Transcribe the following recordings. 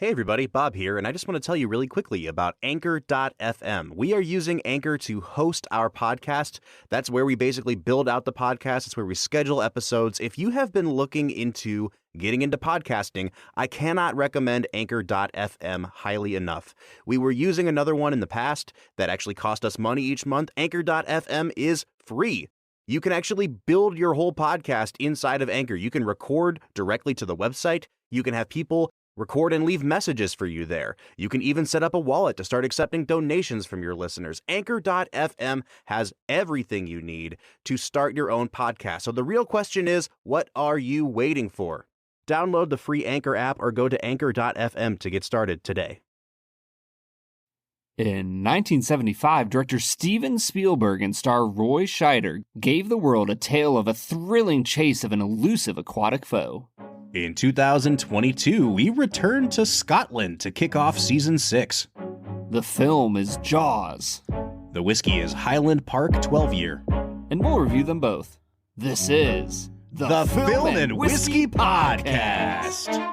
Hey everybody, Bob here, and I just want to tell you really quickly about Anchor.fm. We are using Anchor to host our podcast. That's where we basically build out the podcast. It's where we schedule episodes. If you have been looking into getting into podcasting, I cannot recommend Anchor.fm highly enough. We were using another one in the past that actually cost us money each month. Anchor.fm is free. You can actually build your whole podcast inside of Anchor. You can record directly to the website. You can have people record and leave messages for you there. You can even set up a wallet to start accepting donations from your listeners. Anchor.fm has everything you need to start your own podcast. So the real question is, what are you waiting for? Download the free Anchor app or go to Anchor.fm to get started today. In 1975, director Steven Spielberg and star Roy Scheider gave the world a tale of a thrilling chase of an elusive aquatic foe. In 2022, we returned to Scotland to kick off Season 6. The film is Jaws. The whiskey is Highland Park 12-year. And we'll review them both. This is the Film and Whiskey Podcast.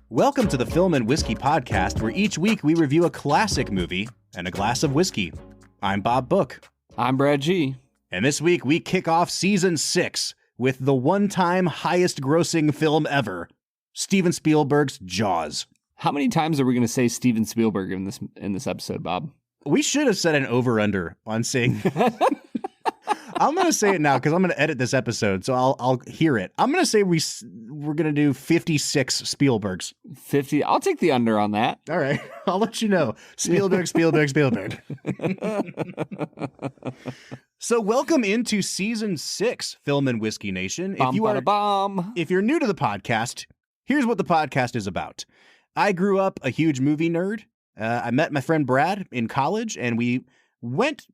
Welcome to the Film and Whiskey Podcast, where each week we review a classic movie and a glass of whiskey. I'm Bob Book. I'm Brad G. And this week we kick off Season 6 with the one-time highest-grossing film ever, Steven Spielberg's Jaws. How many times are we going to say Steven Spielberg in this episode, Bob? We should have set an over-under on saying... I'm going to say it now because I'm going to edit this episode, so I'll hear it. I'm going to say we're going to do 56 Spielbergs. 50. I'll take the under on that. All right. I'll let you know. Spielberg. So welcome into Season 6, Film and Whiskey Nation. If you're new to the podcast, here's what the podcast is about. I grew up a huge movie nerd. I met my friend Brad in college, and we went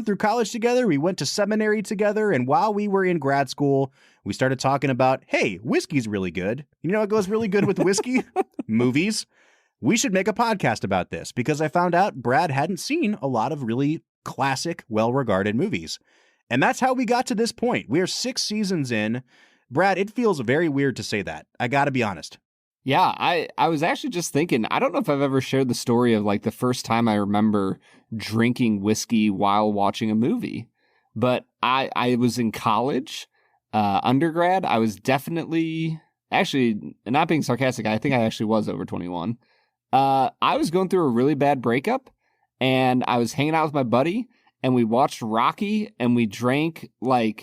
through college together. We went to seminary together. And while we were in grad school, we started talking about, hey, whiskey's really good. You know what goes really good with whiskey? Movies. We should make a podcast about this because I found out Brad hadn't seen a lot of really classic, well-regarded movies. And that's how we got to this point. We are 6 seasons in. Brad, it feels very weird to say that. I got to be honest. Yeah, I was actually just thinking, I don't know if I've ever shared the story of like the first time I remember drinking whiskey while watching a movie. But I was in college, undergrad. I was definitely, actually, not being sarcastic, I think I actually was over 21. I was going through a really bad breakup, and I was hanging out with my buddy, and we watched Rocky, and we drank I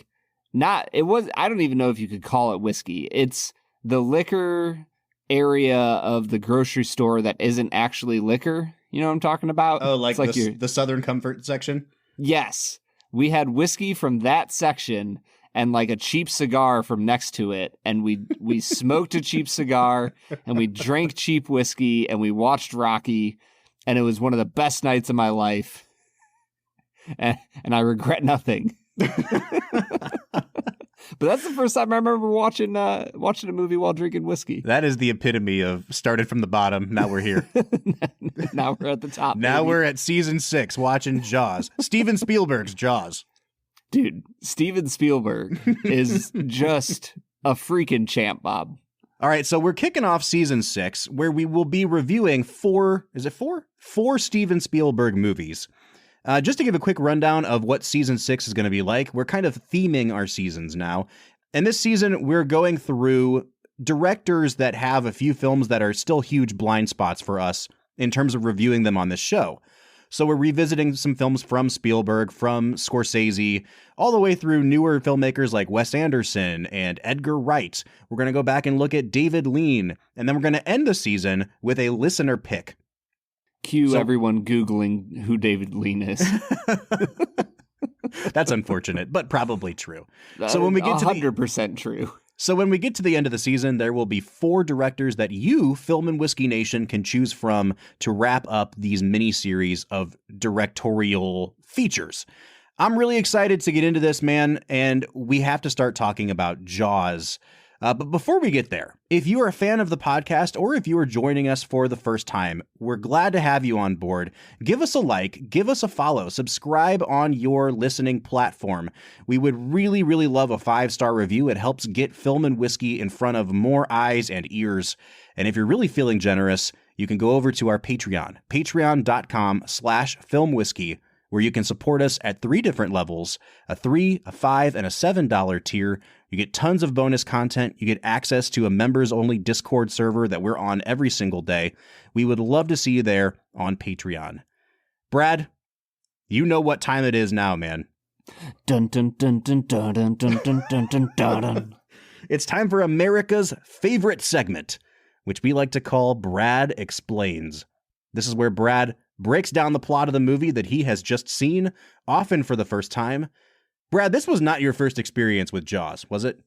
don't even know if you could call it whiskey. It's the liquor area of the grocery store that isn't actually liquor. You know what I'm talking about? Oh, like the Southern Comfort section? Yes. We had whiskey from that section and like a cheap cigar from next to it. And we smoked a cheap cigar and we drank cheap whiskey and we watched Rocky. And it was one of the best nights of my life. And I regret nothing. But that's the first time I remember watching a movie while drinking whiskey. That is the epitome of started from the bottom. Now we're here. Now we're at the top. Now we're at Season 6 watching Jaws. Steven Spielberg's Jaws. Dude, Steven Spielberg is just a freaking champ, Bob. All right, so we're kicking off Season 6, where we will be reviewing four Steven Spielberg movies. Just to give a quick rundown of what Season 6 is going to be like, we're kind of theming our seasons now. And this season, we're going through directors that have a few films that are still huge blind spots for us in terms of reviewing them on this show. So we're revisiting some films from Spielberg, from Scorsese, all the way through newer filmmakers like Wes Anderson and Edgar Wright. We're going to go back and look at David Lean, and then we're going to end the season with a listener pick. Cue everyone Googling who David Lean is. That's unfortunate, but probably true. So when we get to 100% true. So when we get to the end of the season, there will be 4 directors that you, Film and Whiskey Nation, can choose from to wrap up these mini-series of directorial features. I'm really excited to get into this, man, and we have to start talking about Jaws. But before we get there, if you are a fan of the podcast or if you are joining us for the first time, we're glad to have you on board. Give us a like, give us a follow, subscribe on your listening platform. We would really, really love a 5-star review. It helps get Film and Whiskey in front of more eyes and ears. And if you're really feeling generous, you can go over to our Patreon, patreon.com/filmwhiskey, where you can support us at 3 different levels, a $3, a $5, and a $7 tier. You get tons of bonus content. You get access to a members-only Discord server that we're on every single day. We would love to see you there on Patreon. Brad, you know what time it is now, man. Dun dun dun dun dun dun dun dun dun dun dun. It's time for America's favorite segment, which we like to call Brad Explains. This is where Brad breaks down the plot of the movie that he has just seen, often for the first time. Brad, this was not your first experience with Jaws, was it?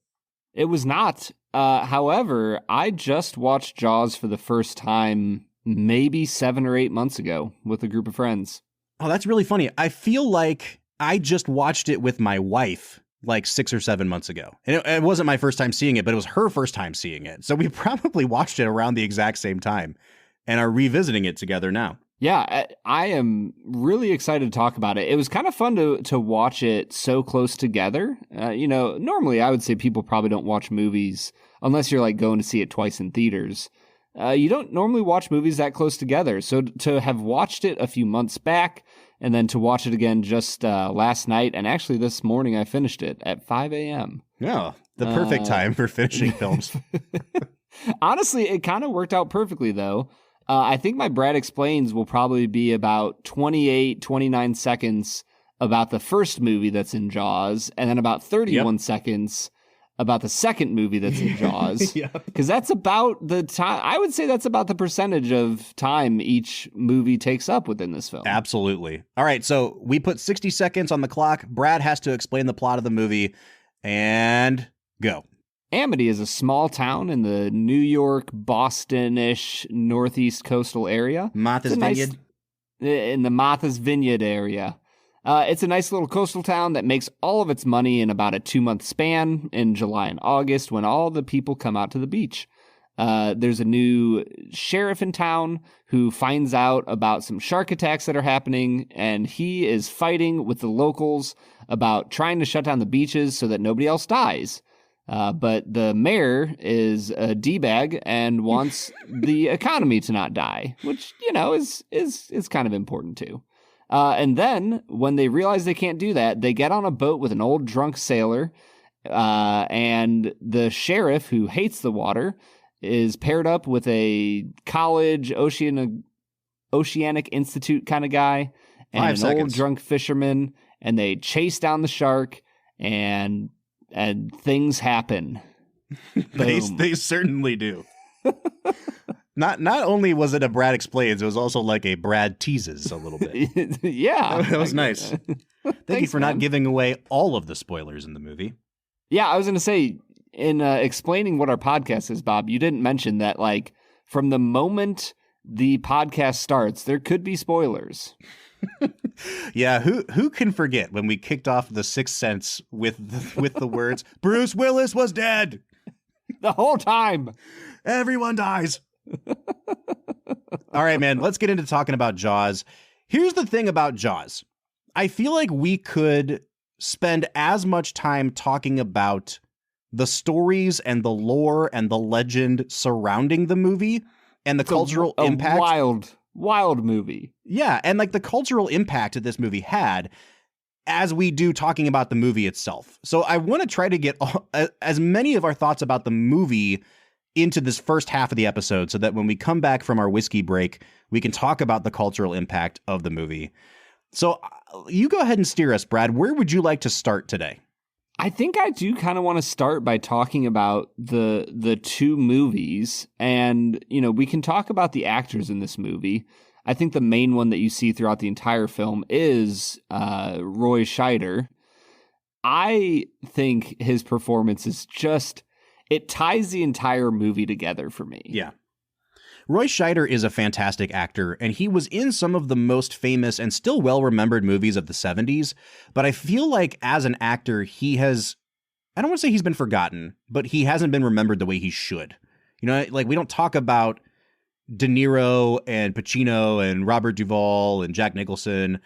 It was not. However, I just watched Jaws for the first time maybe 7 or 8 months ago with a group of friends. Oh, that's really funny. I feel like I just watched it with my wife like 6 or 7 months ago. And it wasn't my first time seeing it, but it was her first time seeing it. So we probably watched it around the exact same time and are revisiting it together now. Yeah, I am really excited to talk about it. It was kind of fun to watch it so close together. Normally I would say people probably don't watch movies unless you're like going to see it twice in theaters. You don't normally watch movies that close together. So to have watched it a few months back and then to watch it again just last night, and actually this morning I finished it at 5 a.m. Yeah, the perfect time for finishing films. Honestly, it kind of worked out perfectly though. I think my Brad Explains will probably be about 28, 29 seconds about the first movie that's in Jaws, and then about 31 seconds about the second movie that's in Jaws. Because that's about the time, I would say that's about the percentage of time each movie takes up within this film. Absolutely. All right, so we put 60 seconds on the clock. Brad has to explain the plot of the movie, and go. Amity is a small town in the New York, Boston-ish northeast coastal area. Martha's Vineyard? In the Martha's Vineyard area. It's a nice little coastal town that makes all of its money in about a 2-month span in July and August when all the people come out to the beach. There's a new sheriff in town who finds out about some shark attacks that are happening, and he is fighting with the locals about trying to shut down the beaches so that nobody else dies. But the mayor is a D-bag and wants the economy to not die, which, is kind of important too. And then when they realize they can't do that, they get on a boat with an old drunk sailor, and the sheriff, who hates the water, is paired up with a college Oceanic Institute kind of guy and an old drunk fisherman, and they chase down the shark and things happen. They certainly do. Not only was it a Brad Explains, it was also like a Brad Teases a little bit. Yeah. That was nice. Thank you for not giving away all of the spoilers in the movie. Yeah, I was going to say, in explaining what our podcast is, Bob, you didn't mention that, like, from the moment the podcast starts, there could be spoilers. Yeah, who can forget when we kicked off The Sixth Sense with the words, Bruce Willis was dead! The whole time! Everyone dies! All right, man, let's get into talking about Jaws. Here's the thing about Jaws. I feel like we could spend as much time talking about the stories and the lore and the legend surrounding the movie and the cultural impact. Wild movie. Yeah, and like the cultural impact that this movie had as we do talking about the movie itself. So I want to try to get as many of our thoughts about the movie into this first half of the episode so that when we come back from our whiskey break, we can talk about the cultural impact of the movie. So you go ahead and steer us, Brad. Where would you like to start today? I think I do kind of want to start by talking about the two movies, and, we can talk about the actors in this movie. I think the main one that you see throughout the entire film is Roy Scheider. I think his performance is it ties the entire movie together for me. Yeah. Roy Scheider is a fantastic actor, and he was in some of the most famous and still well-remembered movies of the 70s, but I feel like as an actor, he has I don't want to say he's been forgotten, but he hasn't been remembered the way he should. You know, like we don't talk about De Niro and Pacino and Robert Duvall and Jack Nicholson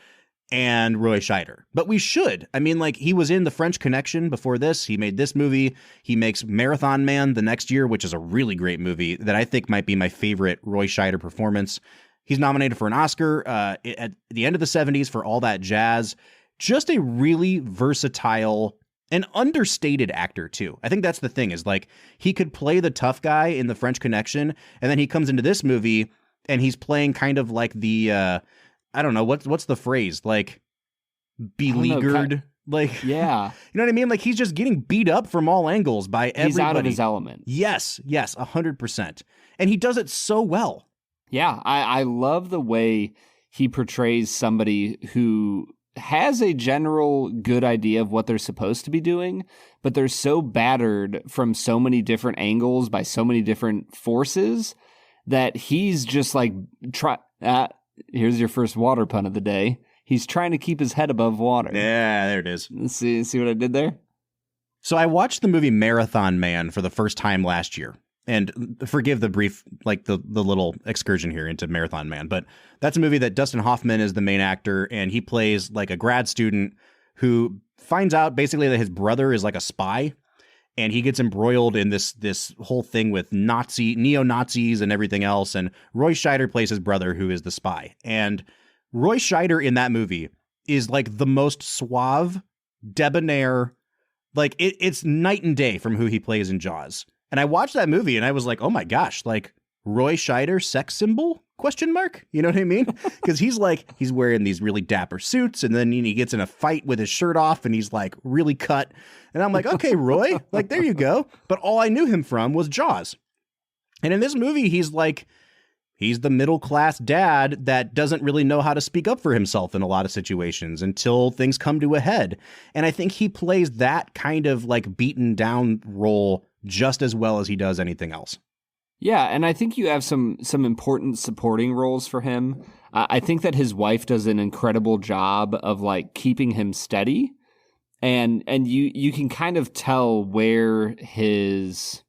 and Roy Scheider, but we should. I mean, like he was in The French Connection before this. He made this movie. He makes Marathon Man the next year, which is a really great movie that I think might be my favorite Roy Scheider performance. He's nominated for an Oscar at the end of the 70s for All That Jazz. Just a really versatile and understated actor too. I think that's the thing is like he could play the tough guy in The French Connection, and then he comes into this movie and he's playing kind of like the I don't know what's the phrase, like beleaguered, like yeah, you know what I mean? Like he's just getting beat up from all angles by everybody. He's out of his element. Yes, 100%, and he does it so well. Yeah, I love the way he portrays somebody who has a general good idea of what they're supposed to be doing, but they're so battered from so many different angles by so many different forces that he's just like, here's your first water pun of the day. He's trying to keep his head above water. Yeah, there it is. See what I did there? So I watched the movie Marathon Man for the first time last year. And forgive the brief, like the little excursion here into Marathon Man, but that's a movie that Dustin Hoffman is the main actor, and he plays like a grad student who finds out basically that his brother is like a spy, and he gets embroiled in this whole thing with neo-Nazis and everything else, and Roy Scheider plays his brother who is the spy. And Roy Scheider in that movie is like the most suave, debonair, like it's night and day from who he plays in Jaws. And I watched that movie and I was like, oh my gosh, like Roy Scheider sex symbol ? You know what I mean? Because he's wearing these really dapper suits, and then he gets in a fight with his shirt off and he's like really cut. And I'm like, okay, Roy, like there you go. But all I knew him from was Jaws. And in this movie, he's the middle class dad that doesn't really know how to speak up for himself in a lot of situations until things come to a head. And I think he plays that kind of like beaten down role just as well as he does anything else. Yeah, and I think you have some important supporting roles for him. I think that his wife does an incredible job of like keeping him steady, and you can kind of tell where his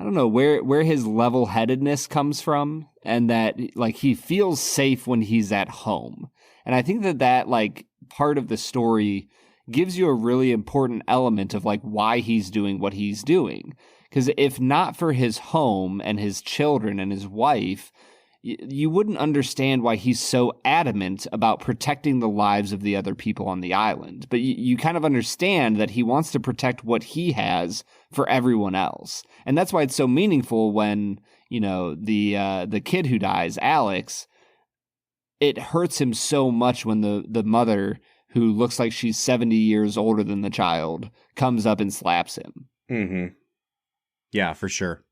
where his level-headedness comes from, and that like he feels safe when he's at home. And I think that like part of the story gives you a really important element of like why he's doing what he's doing. Because if not for his home and his children and his wife, you wouldn't understand why he's so adamant about protecting the lives of the other people on the island. But you kind of understand that he wants to protect what he has for everyone else. And that's why it's so meaningful when, you know, the kid who dies, Alex, it hurts him so much when the mother, who looks like she's 70 years older than the child, comes up and slaps him. Mm-hmm. Yeah, for sure.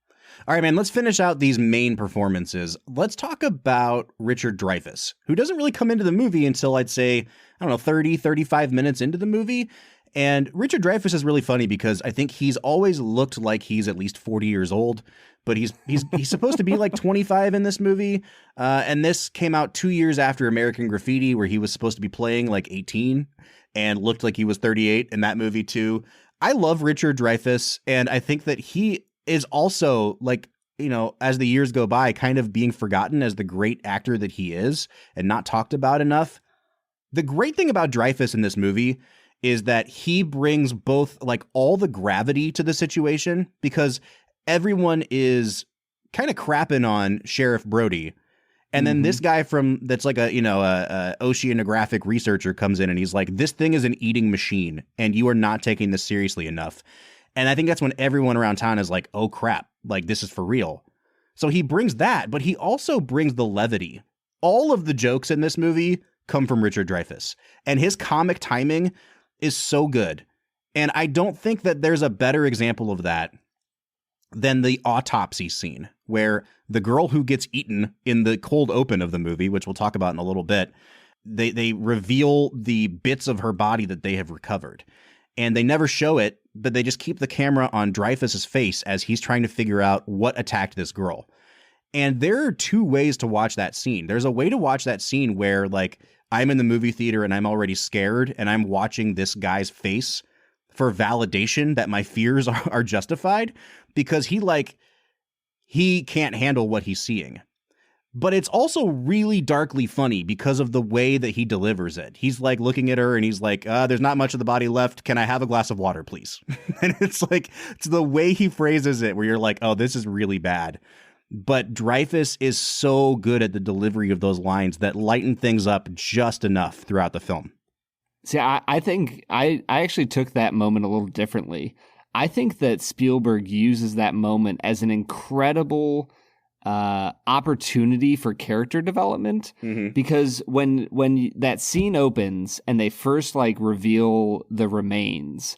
All right, man, let's finish out these main performances. Let's talk about Richard Dreyfus, who doesn't really come into the movie until I'd say, I don't know, 30, 35 minutes into the movie. And Richard Dreyfus is really funny because I think he's always looked like he's at least 40 years old, but he's supposed to be like 25 in this movie. And this came out 2 years after American Graffiti, where he was supposed to be playing like 18 and looked like he was 38 in that movie too. I love Richard Dreyfus, and I think that he is also, like, you know, as the years go by, kind of being forgotten as the great actor that he is and not talked about enough. The great thing about Dreyfus in this movie is that he brings both like all the gravity to the situation, because everyone is kind of crapping on Sheriff Brody. And then this guy that's like a oceanographic researcher comes in and he's like, this thing is an eating machine and you are not taking this seriously enough. And I think that's when everyone around town is like, oh crap, like this is for real. So he brings that, but he also brings the levity. All of the jokes in this movie come from Richard Dreyfus, and his comic timing is so good. And I don't think that there's a better example of that than the autopsy scene, where the girl who gets eaten in the cold open of the movie, which we'll talk about in a little bit, they reveal the bits of her body that they have recovered. And they never show it, but they just keep the camera on Dreyfus's face as he's trying to figure out what attacked this girl. And there are two ways to watch that scene. There's a way to watch that scene where, like, I'm in the movie theater and I'm already scared and I'm watching this guy's face for validation that my fears are justified, because he can't handle what he's seeing. But it's also really darkly funny because of the way that he delivers it. He's like looking at her and he's like, there's not much of the body left. Can I have a glass of water, please? And it's the way he phrases it where you're like, oh, this is really bad. But Dreyfus is so good at the delivery of those lines that lighten things up just enough throughout the film. See, I think I actually took that moment a little differently. I think that Spielberg uses that moment as an incredible opportunity for character development, because when that scene opens and they first like reveal the remains,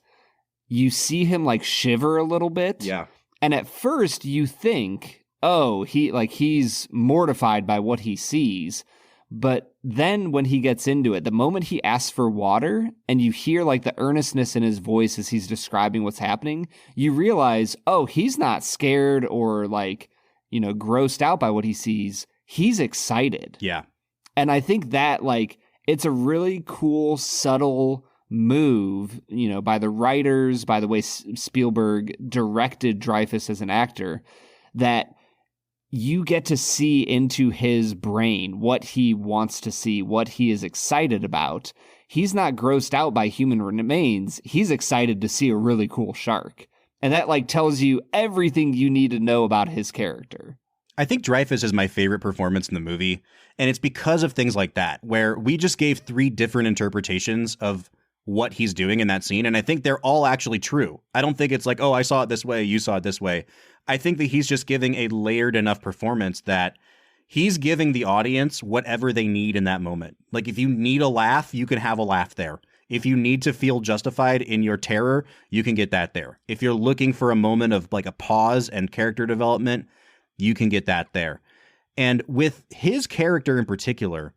you see him like shiver a little bit. Yeah. And at first you think, oh, he's mortified by what he sees. But then when he gets into it, the moment he asks for water and you hear like the earnestness in his voice as he's describing what's happening, you realize, oh, he's not scared or like, grossed out by what he sees. He's excited. Yeah. And I think that like it's a really cool, subtle move, by the writers, by the way Spielberg directed Dreyfus as an actor, that you get to see into his brain what he wants to see, what he is excited about. He's not grossed out by human remains. He's excited to see a really cool shark. And that like tells you everything you need to know about his character. I think Dreyfus is my favorite performance in the movie, and it's because of things like that, where we just gave 3 different interpretations of what he's doing in that scene, and I think they're all actually true. I don't think it's like, oh, I saw it this way, you saw it this way. I think that he's just giving a layered enough performance that he's giving the audience whatever they need in that moment. Like, if you need a laugh, you can have a laugh there. If you need to feel justified in your terror, you can get that there. If you're looking for a moment of like a pause and character development, you can get that there. And with his character in particular,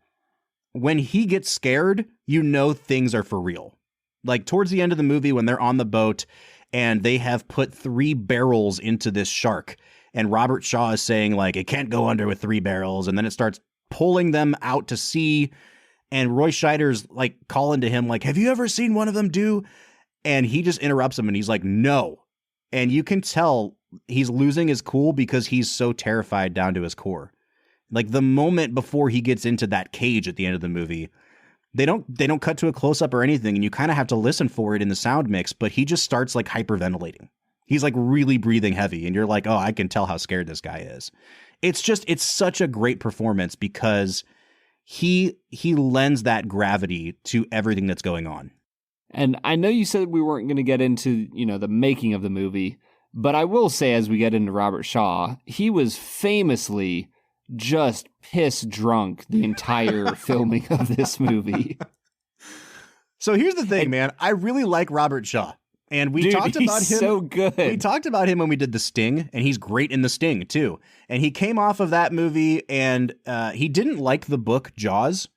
when he gets scared, things are for real. Like towards the end of the movie when they're on the boat and they have put 3 barrels into this shark, and Robert Shaw is saying like, it can't go under with 3 barrels. And then it starts pulling them out to sea. And Roy Scheider's like calling to him like, have you ever seen one of them do? And he just interrupts him and he's like, no. And you can tell he's losing his cool because he's so terrified down to his core. Like the moment before he gets into that cage at the end of the movie, they don't cut to a close up or anything. And you kind of have to listen for it in the sound mix, but he just starts like hyperventilating. He's like really breathing heavy. And you're like, oh, I can tell how scared this guy is. It's such a great performance because he lends that gravity to everything that's going on. And I know you said we weren't going to get into, the making of the movie, but I will say as we get into Robert Shaw, he was famously just piss drunk the entire filming of this movie. So here's the thing, man. I really like Robert Shaw. And we talked about him. So good. We talked about him when we did The Sting, and he's great in The Sting too. And he came off of that movie, and he didn't like the book Jaws.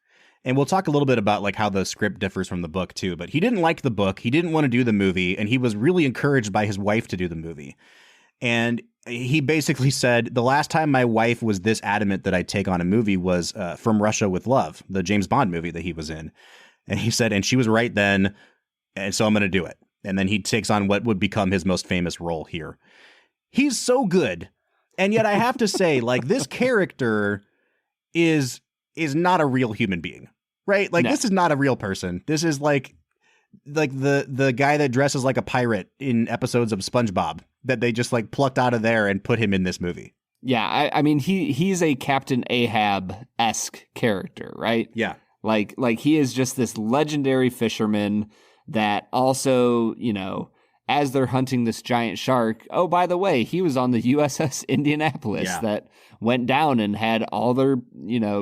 And we'll talk a little bit about like how the script differs from the book too. But he didn't like the book. He didn't want to do the movie, and he was really encouraged by his wife to do the movie. And he basically said, the last time my wife was this adamant that I'd take on a movie was From Russia with Love, the James Bond movie that he was in. And he said, and she was right then, and so I'm going to do it. And then he takes on what would become his most famous role here. He's so good. And yet I have to say, like, this character is not a real human being, right? Like, This is not a real person. This is like the guy that dresses like a pirate in episodes of SpongeBob that they just like plucked out of there and put him in this movie. Yeah, I mean, he's a Captain Ahab-esque character, right? Yeah. Like he is just this legendary fisherman that also, as they're hunting this giant shark, oh, by the way, he was on the USS Indianapolis that went down and had all their,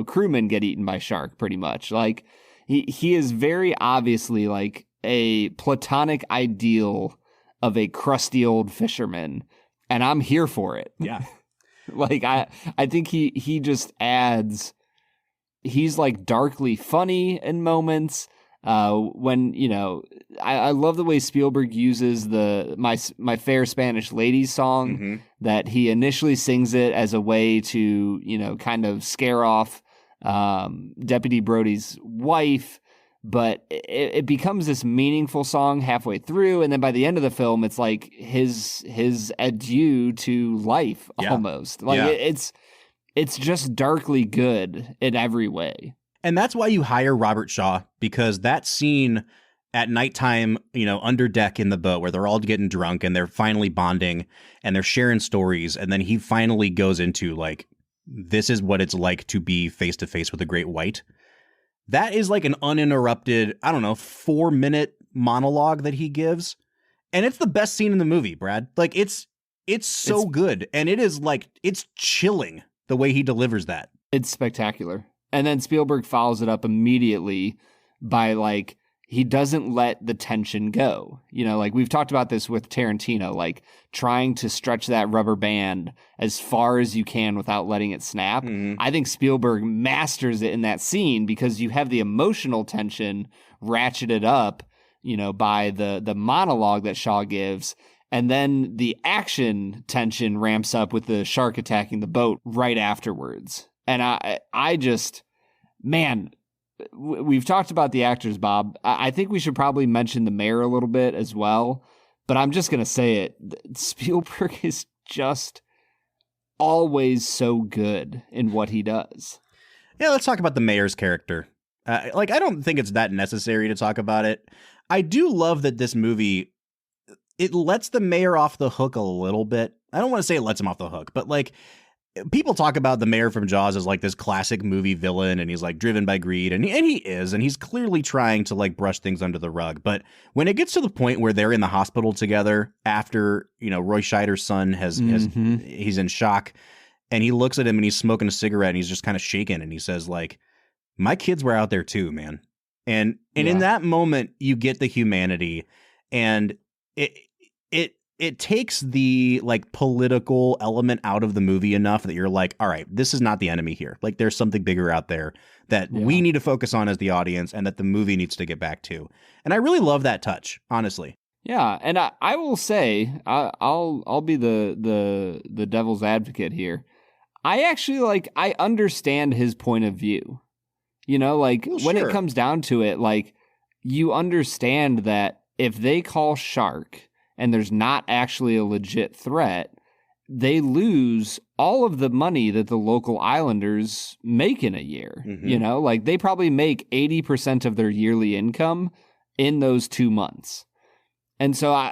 crewmen get eaten by shark, pretty much. Like, he is very obviously like a platonic ideal of a crusty old fisherman, and I'm here for it. Yeah. Like, I think he just adds, he's like darkly funny in moments. When I love the way Spielberg uses my Fair Spanish Lady song, that he initially sings it as a way to kind of scare off Deputy Brody's wife, but it becomes this meaningful song halfway through, and then by the end of the film, it's like his adieu to life almost. Like it's just darkly good in every way. And that's why you hire Robert Shaw, because that scene at nighttime, under deck in the boat where they're all getting drunk and they're finally bonding and they're sharing stories, and then he finally goes into like, this is what it's like to be face to face with a great white. That is like an uninterrupted, 4-minute monologue that he gives. And it's the best scene in the movie, Brad. Like it's so good. And it is like, it's chilling the way he delivers that. It's spectacular. And then Spielberg follows it up immediately by like, he doesn't let the tension go. Like we've talked about this with Tarantino, like trying to stretch that rubber band as far as you can without letting it snap. Mm-hmm. I think Spielberg masters it in that scene because you have the emotional tension ratcheted up, by the monologue that Shaw gives. And then the action tension ramps up with the shark attacking the boat right afterwards. And I just, man, we've talked about the actors, Bob. I think we should probably mention the mayor a little bit as well, but I'm just going to say it. Spielberg is just always so good in what he does. Yeah, let's talk about the mayor's character. I don't think it's that necessary to talk about it. I do love that this movie, it lets the mayor off the hook a little bit. I don't want to say it lets him off the hook, but like, people talk about the mayor from Jaws as like this classic movie villain, and he's like driven by greed, and he is, and he's clearly trying to like brush things under the rug. But when it gets to the point where they're in the hospital together after, Roy Scheider's son he's in shock, and he looks at him and he's smoking a cigarette and he's just kind of shaking, and he says like, my kids were out there too, man. And in that moment you get the humanity, and it takes the like political element out of the movie enough that you're like, all right, this is not the enemy here. Like there's something bigger out there that we need to focus on as the audience, and that the movie needs to get back to. And I really love that touch, honestly. Yeah. And I will say, I'll be the devil's advocate here. I actually I understand his point of view, when it comes down to it, like you understand that if they call shark and there's not actually a legit threat, they lose all of the money that the local islanders make in a year. Mm-hmm. They probably make 80% of their yearly income in those 2 months. And so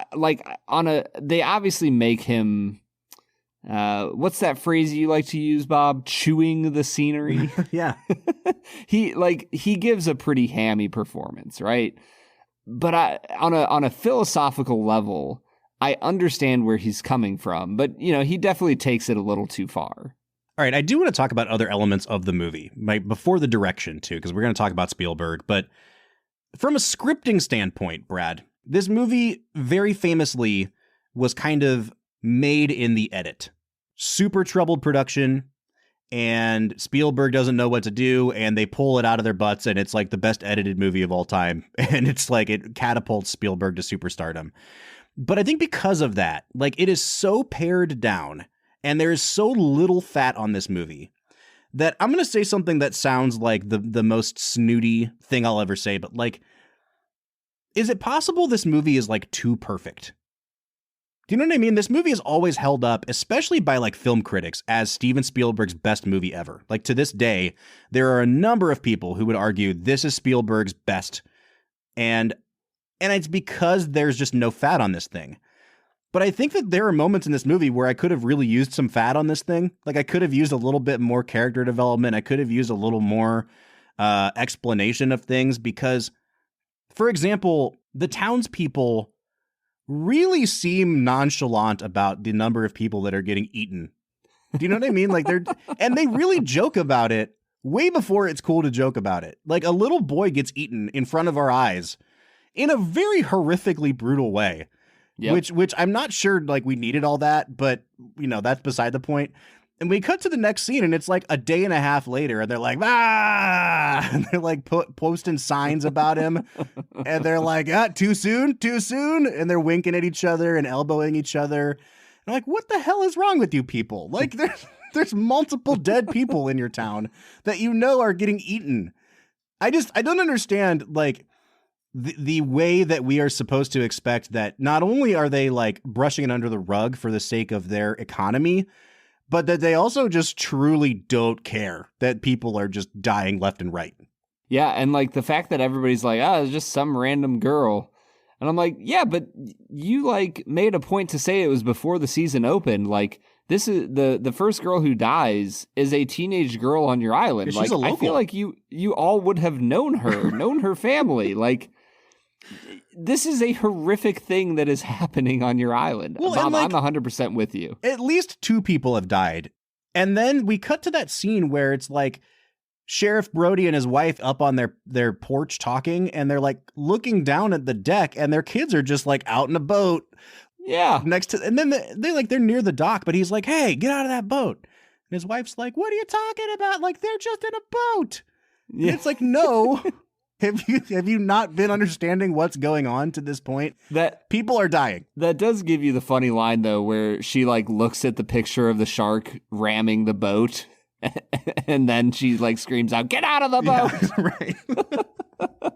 they obviously make him, what's that phrase you like to use, Bob? Chewing the scenery. Yeah. He gives a pretty hammy performance, right? But on a philosophical level, I understand where he's coming from, but he definitely takes it a little too far. All right, I do want to talk about other elements of the movie, before the direction too, because we're going to talk about Spielberg. But from a scripting standpoint, Brad, this movie very famously was kind of made in the edit. Super troubled production. And Spielberg doesn't know what to do, and they pull it out of their butts, and it's like the best edited movie of all time. And it's like it catapults Spielberg to superstardom. But I think because of that, it is so pared down, and there is so little fat on this movie, that I'm going to say something that sounds like the most snooty thing I'll ever say, but is it possible this movie is too perfect? Do you know what I mean? This movie is always held up, especially by film critics, as Steven Spielberg's best movie ever. To this day, there are a number of people who would argue this is Spielberg's best. And it's because there's just no fat on this thing. But I think that there are moments in this movie where I could have really used some fat on this thing. I could have used a little bit more character development. I could have used a little more explanation of things because, for example, the townspeople really seem nonchalant about the number of people that are getting eaten. Do you know what I mean? And they really joke about it way before it's cool to joke about it. A little boy gets eaten in front of our eyes in a very horrifically brutal way, which I'm not sure we needed all that, but that's beside the point. And we cut to the next scene, and it's a day and a half later, and they're like, ah! And they're posting signs about him, and they're like, too soon, too soon, and they're winking at each other and elbowing each other. And what the hell is wrong with you people? There's multiple dead people in your town that are getting eaten. I don't understand, like, the way that we are supposed to expect that not only are they like brushing it under the rug for the sake of their economy, but that they also just truly don't care that people are just dying left and right. Yeah, and like the fact that everybody's like, oh, it's just some random girl. And I'm like, yeah, but you like made a point to say it was before the season opened. Like, this is the first girl who dies is a teenage girl on your island. She's like, I feel like you all would have known her, known her family. Like, this is a horrific thing that is happening on your island. Well, Bob, like, I'm 100% with you. At least 2 people have died. And then we cut to that scene where it's like Sheriff Brody and his wife up on their porch talking, and they're like looking down at the deck, and their kids are just like out in a boat. Yeah. Next to, and then they're near the dock, but he's like, hey, get out of that boat. And his wife's like, what are you talking about? Like, they're just in a boat. Yeah. And it's like, no. Have you not been understanding what's going on to this point? That people are dying. That does give you the funny line though, where she like looks at the picture of the shark ramming the boat, and then she like screams out, "Get out of the boat!" Yeah, right.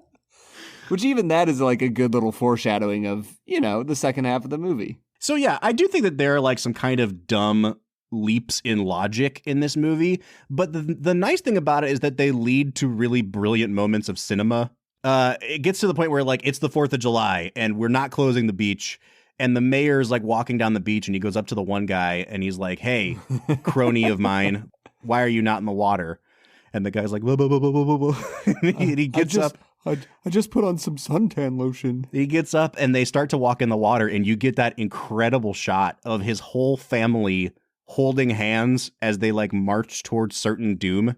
Which even that is like a good little foreshadowing of, you know, the second half of the movie. So yeah, I do think that there are like some kind of dumb leaps in logic in this movie, but the nice thing about it is that they lead to really brilliant moments of cinema. It gets to the point where like it's the 4th of July and we're not closing the beach, and the mayor's like walking down the beach, and he goes up to the one guy and he's like, hey, crony of mine, why are you not in the water? And the guy's like, blah, blah, blah, blah, blah, blah. And he gets up. I just put on some suntan lotion. He gets up and they start to walk in the water, and you get that incredible shot of his whole family holding hands as they like march towards certain doom.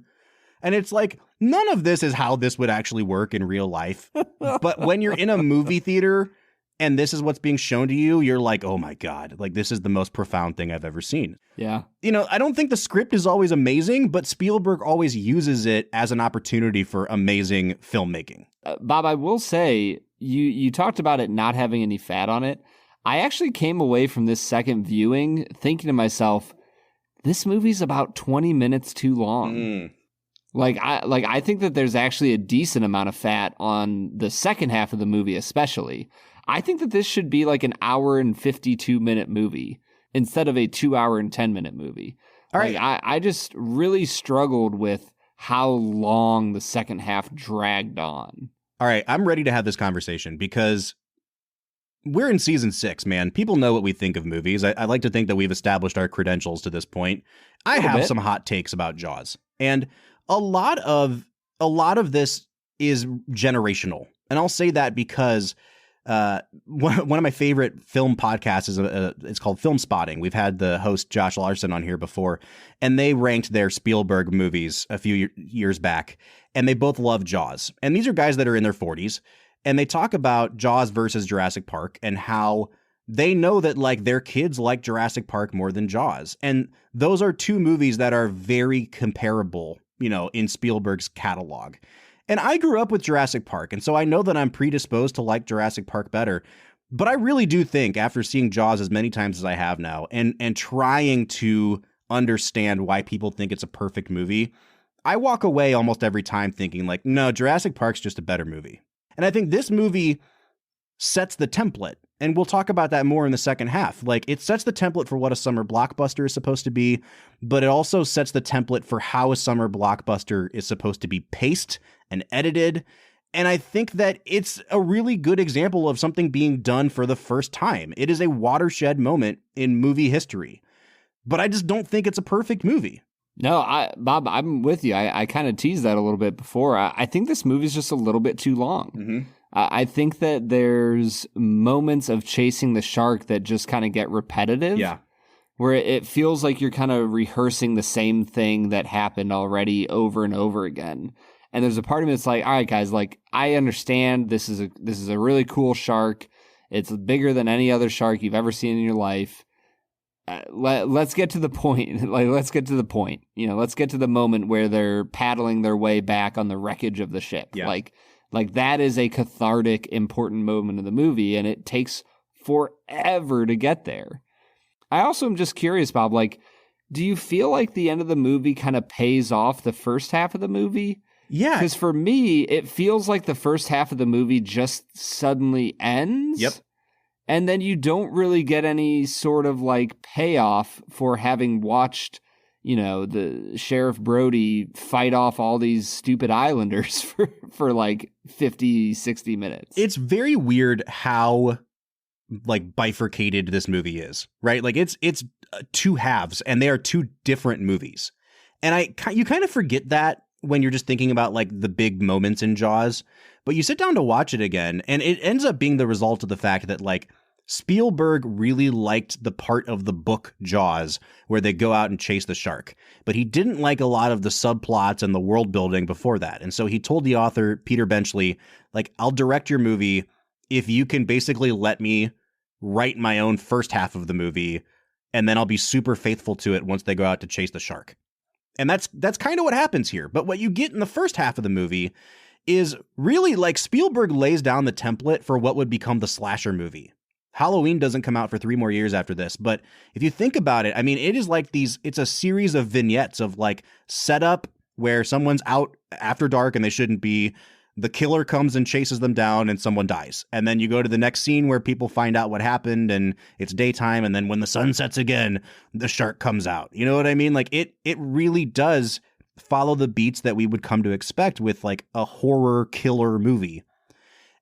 And it's like, none of this is how this would actually work in real life. But when you're in a movie theater and this is what's being shown to you, you're like, oh my God, like this is the most profound thing I've ever seen. Yeah. You know, I don't think the script is always amazing, but Spielberg always uses it as an opportunity for amazing filmmaking. Bob, I will say, you talked about it not having any fat on it. I actually came away from this second viewing thinking to myself, this movie's about 20 minutes too long. I think that there's actually a decent amount of fat on the second half of the movie, especially. I think that this should be like an hour and 52-minute movie instead of a 2 hour and 10-minute movie. All right. I just really struggled with how long the second half dragged on. All right, I'm ready to have this conversation because we're in season 6, man. People know what we think of movies. I like to think that we've established our credentials to this point. I have some hot takes about Jaws, and a lot of this is generational. And I'll say that because one of my favorite film podcasts is it's called Film Spotting. We've had the host Josh Larson on here before, and they ranked their Spielberg movies a few years back, and they both love Jaws. And these are guys that are in their 40s, and they talk about Jaws versus Jurassic Park and how they know that like their kids like Jurassic Park more than Jaws. And those are 2 movies that are very comparable, you know, in Spielberg's catalog. And I grew up with Jurassic Park, and so I know that I'm predisposed to like Jurassic Park better. But I really do think, after seeing Jaws as many times as I have now, and trying to understand why people think it's a perfect movie, I walk away almost every time thinking like, no, Jurassic Park's just a better movie. And I think this movie sets the template. And we'll talk about that more in the second half. Like, it sets the template for what a summer blockbuster is supposed to be, but it also sets the template for how a summer blockbuster is supposed to be paced and edited. And I think that it's a really good example of something being done for the first time. It is a watershed moment in movie history, but I just don't think it's a perfect movie. No, Bob, I'm with you. I kind of teased that a little bit before. I think this movie's just a little bit too long. Mm-hmm. I think that there's moments of chasing the shark that just kind of get repetitive. Yeah. Where it feels like you're kind of rehearsing the same thing that happened already over and over again. And there's a part of me that's like, all right, guys, like, I understand this is a really cool shark. It's bigger than any other shark you've ever seen in your life. Let's get to the point. Like, let's get to the point. You know, let's get to the moment where they're paddling their way back on the wreckage of the ship. Yeah. Like that is a cathartic, important moment of the movie, and it takes forever to get there. I also am just curious, Bob, like, do you feel like the end of the movie kind of pays off the first half of the movie? Yeah. Because for me, it feels like the first half of the movie just suddenly ends. Yep. And then you don't really get any sort of like payoff for having watched, the Sheriff Brody fight off all these stupid islanders for like 50, 60 minutes. It's very weird how like bifurcated this movie is, right? Like it's two halves and they are two different movies. And you kind of forget that when you're just thinking about like the big moments in Jaws, but you sit down to watch it again and it ends up being the result of the fact that like Spielberg really liked the part of the book Jaws where they go out and chase the shark, but he didn't like a lot of the subplots and the world building before that. And so he told the author, Peter Benchley, like, I'll direct your movie if you can basically let me write my own first half of the movie, and then I'll be super faithful to it once they go out to chase the shark. And that's kind of what happens here. But what you get in the first half of the movie is really like Spielberg lays down the template for what would become the slasher movie. Halloween doesn't come out for 3 more years after this. But if you think about it, I mean, it is like it's a series of vignettes of like setup where someone's out after dark and they shouldn't be. The killer comes and chases them down and someone dies. And then you go to the next scene where people find out what happened and it's daytime. And then when the sun sets again, the shark comes out. You know what I mean? Like it really does follow the beats that we would come to expect with like a horror killer movie.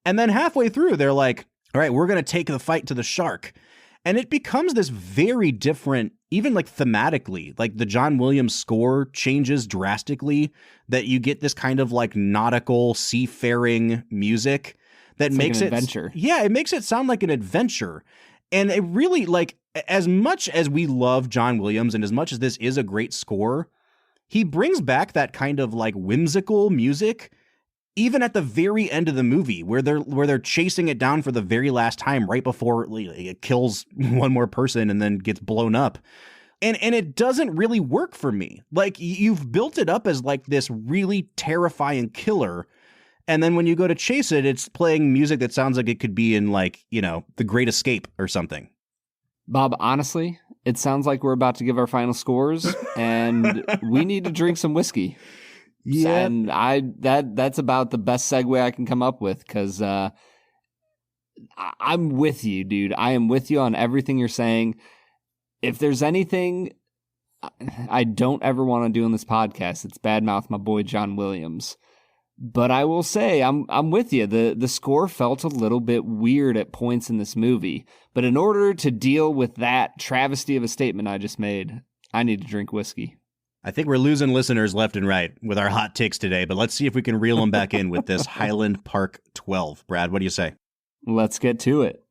And then halfway through, they're like, all right, we're going to take the fight to the shark. And it becomes this very different, even like thematically, like the John Williams score changes drastically, that you get this kind of like nautical seafaring music that it's makes like an adventure. Yeah, it makes it sound like an adventure. And it really, like, as much as we love John Williams and as much as this is a great score, he brings back that kind of like whimsical music even at the very end of the movie, where they're chasing it down for the very last time, right before it kills one more person and then gets blown up. And it doesn't really work for me. Like, you've built it up as like this really terrifying killer, and then when you go to chase it, it's playing music that sounds like it could be in like, The Great Escape or something. Bob, honestly, it sounds like we're about to give our final scores, and we need to drink some whiskey. Yeah, and that's about the best segue I can come up with, because I'm with you, dude. I am with you on everything you're saying. If there's anything I don't ever want to do on this podcast, it's badmouth my boy John Williams. But I will say I'm with you. The score felt a little bit weird at points in this movie. But in order to deal with that travesty of a statement I just made, I need to drink whiskey. I think we're losing listeners left and right with our hot takes today, but let's see if we can reel them back in with this Highland Park 12. Brad, what do you say? Let's get to it.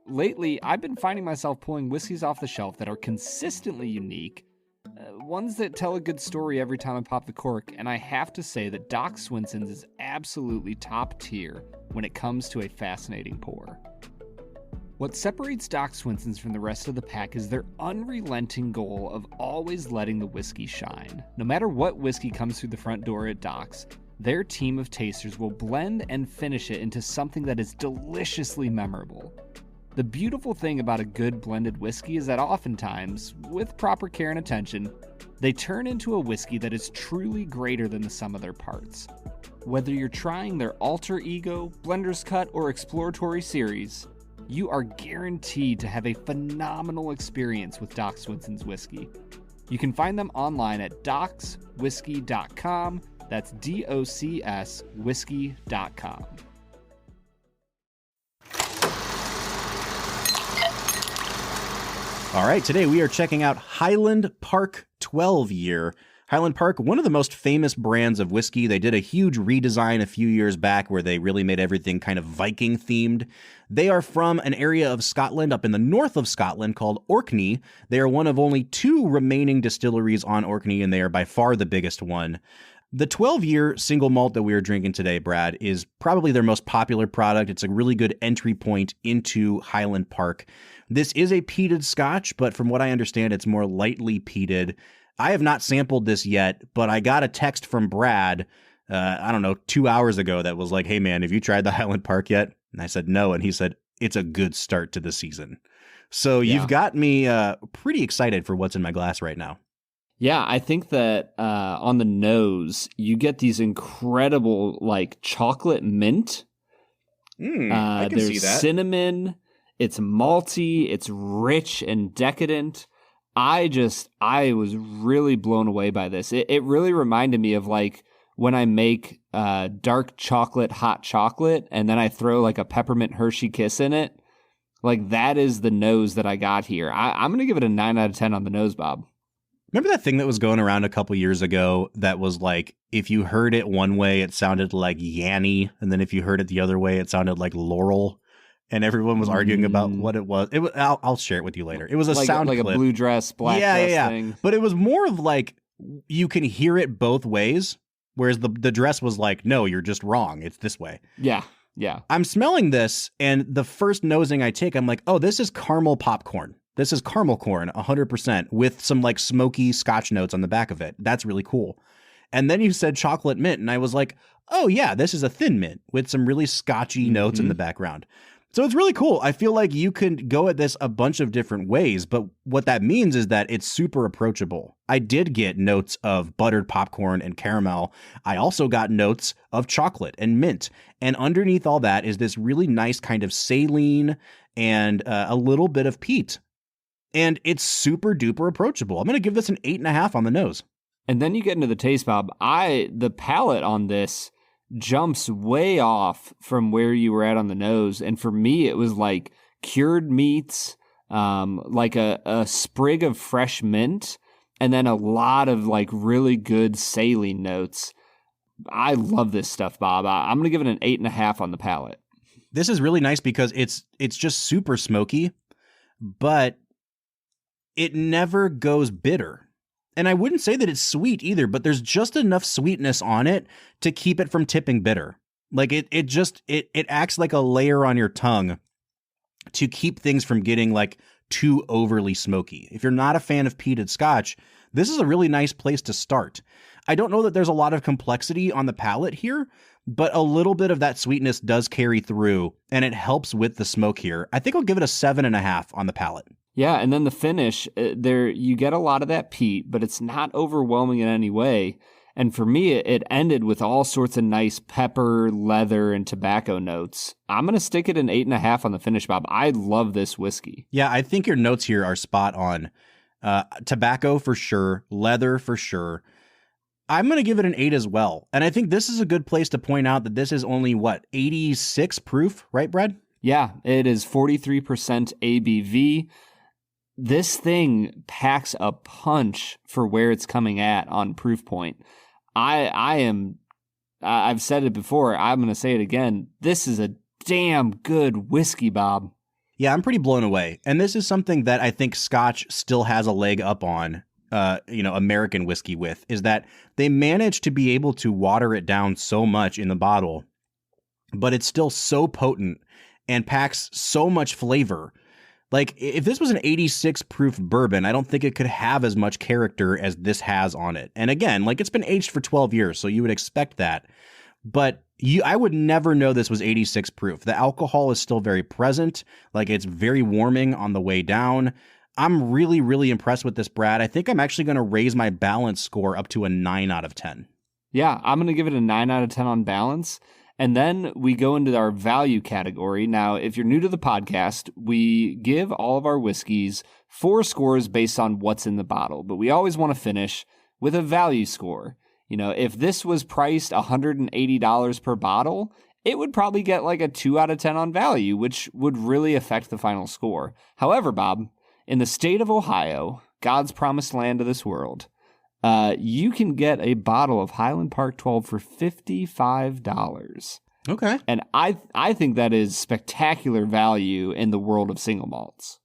Lately, I've been finding myself pulling whiskeys off the shelf that are consistently unique, ones that tell a good story every time I pop the cork, and I have to say that Doc Swinson's is absolutely top tier when it comes to a fascinating pour. What separates Doc Swinson's from the rest of the pack is their unrelenting goal of always letting the whiskey shine. No matter what whiskey comes through the front door at Doc's, their team of tasters will blend and finish it into something that is deliciously memorable. The beautiful thing about a good blended whiskey is that oftentimes, with proper care and attention, they turn into a whiskey that is truly greater than the sum of their parts. Whether you're trying their alter ego, blender's cut, or exploratory series, you are guaranteed to have a phenomenal experience with Doc Swinson's whiskey. You can find them online at docswhiskey.com. That's DOCS whiskey.com. All right, today we are checking out Highland Park 12 year. Highland Park, one of the most famous brands of whiskey. They did a huge redesign a few years back where they really made everything kind of Viking themed. They are from an area of Scotland up in the north of Scotland called Orkney. They are one of only 2 remaining distilleries on Orkney, and they are by far the biggest one. The 12-year single malt that we are drinking today, Brad, is probably their most popular product. It's a really good entry point into Highland Park. This is a peated Scotch, but from what I understand, it's more lightly peated. I have not sampled this yet, but I got a text from Brad, 2 hours ago that was like, hey man, have you tried the Highland Park yet? And I said no, and he said, it's a good start to the season. So You've got me pretty excited for what's in my glass right now. Yeah, I think that on the nose, you get these incredible like chocolate mint. I can see There's that. cinnamon. It's malty. It's rich and decadent. I was really blown away by this. It really reminded me of like when I make dark chocolate, hot chocolate, and then I throw like a peppermint Hershey Kiss in it. Like that is the nose that I got here. I'm going to give it a 9 out of 10 on the nose, Bob. Remember that thing that was going around a couple years ago that was like, if you heard it one way, it sounded like Yanny, and then if you heard it the other way, it sounded like Laurel, and everyone was arguing about what it was. I'll share it with you later. It was a sound like clip. A blue dress, black dress thing. But it was more of like you can hear it both ways, whereas the dress was like, no, you're just wrong. It's this way. Yeah. I'm smelling this, and the first nosing I take, I'm like, oh, this is caramel popcorn. This is caramel corn, 100%, with some like smoky Scotch notes on the back of it. That's really cool. And then you said chocolate mint, and I was like, oh yeah, this is a thin mint with some really Scotchy notes in the background. So it's really cool. I feel like you can go at this a bunch of different ways, but what that means is that it's super approachable. I did get notes of buttered popcorn and caramel. I also got notes of chocolate and mint. And underneath all that is this really nice kind of saline and a little bit of peat. And it's super duper approachable. I'm going to give this an 8.5 on the nose. And then you get into the taste, Bob. The palate on this jumps way off from where you were at on the nose. And for me, it was like cured meats, like a sprig of fresh mint, and then a lot of like really good saline notes. I love this stuff, Bob. I'm going to give it an 8.5 on the palate. This is really nice because it's just super smoky, but it never goes bitter. And I wouldn't say that it's sweet either, but there's just enough sweetness on it to keep it from tipping bitter. Like it acts like a layer on your tongue to keep things from getting like too overly smoky. If you're not a fan of peated Scotch, this is a really nice place to start. I don't know that there's a lot of complexity on the palate here, but a little bit of that sweetness does carry through, and it helps with the smoke here. I think I'll give it a 7.5 on the palate. Yeah, and then the finish, there you get a lot of that peat, but it's not overwhelming in any way. And for me, it ended with all sorts of nice pepper, leather, and tobacco notes. I'm going to stick it an 8.5 on the finish, Bob. I love this whiskey. Yeah, I think your notes here are spot on. Tobacco for sure, leather for sure. I'm going to give it an 8 as well. And I think this is a good place to point out that this is only, 86 proof, right, Brad? Yeah, it is 43% ABV. This thing packs a punch for where it's coming at on proof point. I've said it before. I'm going to say it again. This is a damn good whiskey, Bob. Yeah, I'm pretty blown away. And this is something that I think Scotch still has a leg up on, American whiskey with, is that they managed to be able to water it down so much in the bottle, but it's still so potent and packs so much flavor. Like, if this was an 86 proof bourbon, I don't think it could have as much character as this has on it. And again, like, it's been aged for 12 years, so you would expect that. But I would never know this was 86 proof. The alcohol is still very present. Like, it's very warming on the way down. I'm really, really impressed with this, Brad. I think I'm actually going to raise my balance score up to a 9 out of 10. Yeah, I'm going to give it a 9 out of 10 on balance. And then we go into our value category. Now, if you're new to the podcast, we give all of our whiskeys 4 scores based on what's in the bottle, but we always want to finish with a value score. You know, if this was priced $180 per bottle, it would probably get like a 2 out of 10 on value, which would really affect the final score. However, Bob, in the state of Ohio, God's promised land of this world, you can get a bottle of Highland Park 12 for $55. Okay. And I think that is spectacular value in the world of single malts.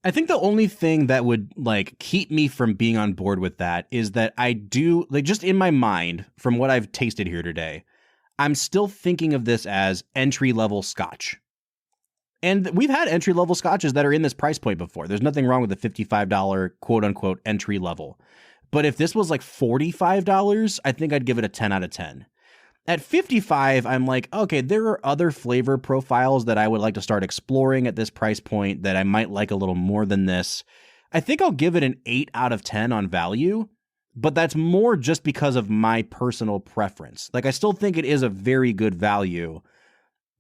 I think the only thing that would like keep me from being on board with that is that I do, like, just in my mind from what I've tasted here today, I'm still thinking of this as entry-level Scotch. And we've had entry-level Scotches that are in this price point before. There's nothing wrong with the $55 quote-unquote entry level. But if this was like $45, I think I'd give it a 10 out of 10. At $55, I'm like, okay, there are other flavor profiles that I would like to start exploring at this price point that I might like a little more than this. I think I'll give it an 8 out of 10 on value. but that's more just because of my personal preference. Like, I still think it is a very good value,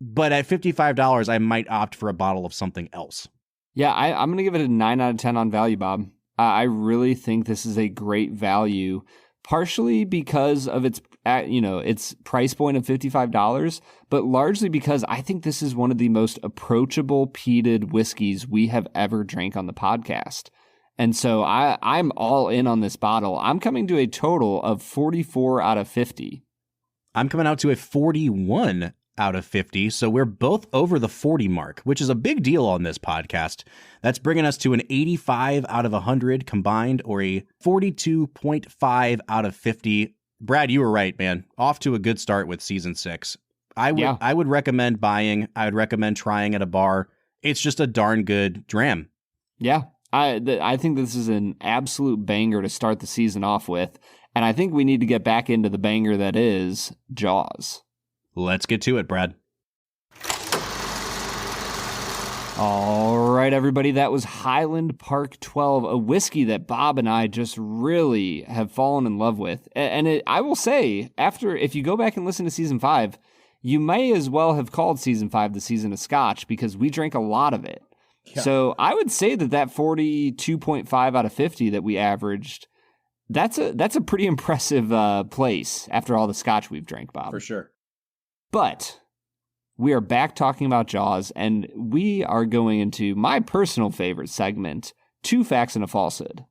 but at $55, I might opt for a bottle of something else. Yeah, I'm going to give it a 9 out of 10 on value, Bob. I really think this is a great value, partially because of its price point of $55, but largely because I think this is one of the most approachable peated whiskeys we have ever drank on the podcast. And so I'm all in on this bottle. I'm coming to a total of 44 out of 50. I'm coming out to a 41 out of 50, so we're both over the 40 mark, which is a big deal on this podcast. That's bringing us to an 85 out of 100 combined, or a 42.5 out of 50. Brad, you were right, man. Off to a good start with season 6. I would recommend buying. I would recommend trying at a bar. It's just a darn good dram. Yeah, I think this is an absolute banger to start the season off with, and I think we need to get back into the banger that is Jaws. Let's get to it, Brad. All right, everybody, that was Highland Park 12, a whiskey that Bob and I just really have fallen in love with. And I will say, if you go back and listen to Season 5, you may as well have called Season 5 the season of Scotch, because we drank a lot of it. Yeah. So I would say that 42.5 out of 50 that we averaged, that's a pretty impressive place after all the Scotch we've drank, Bob. For sure. But we are back talking about Jaws, and we are going into my personal favorite segment, 2 Facts and a Falsehood.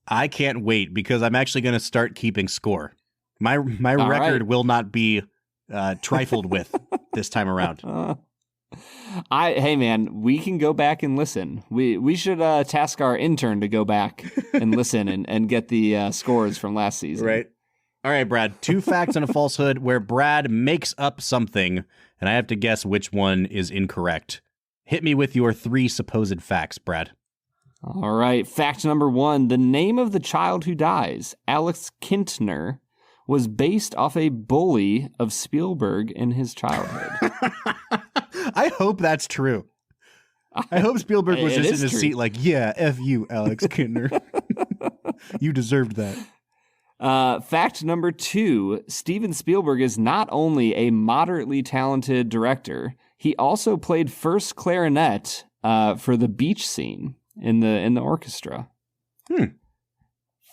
I can't wait, because I'm actually going to start keeping score. My record will not be trifled with this time around. Hey man, we can go back and listen. We should task our intern to go back and listen and get the scores from last season. Right. All right, Brad, 2 facts and a falsehood, where Brad makes up something, and I have to guess which one is incorrect. Hit me with your 3 supposed facts, Brad. All right, fact number 1. The name of the child who dies, Alex Kintner, was based off a bully of Spielberg in his childhood. I hope that's true. I hope Spielberg was just in his seat like, yeah, F you, Alex Kintner. You deserved that. Fact number 2, Steven Spielberg is not only a moderately talented director, he also played first clarinet for the beach scene in the orchestra.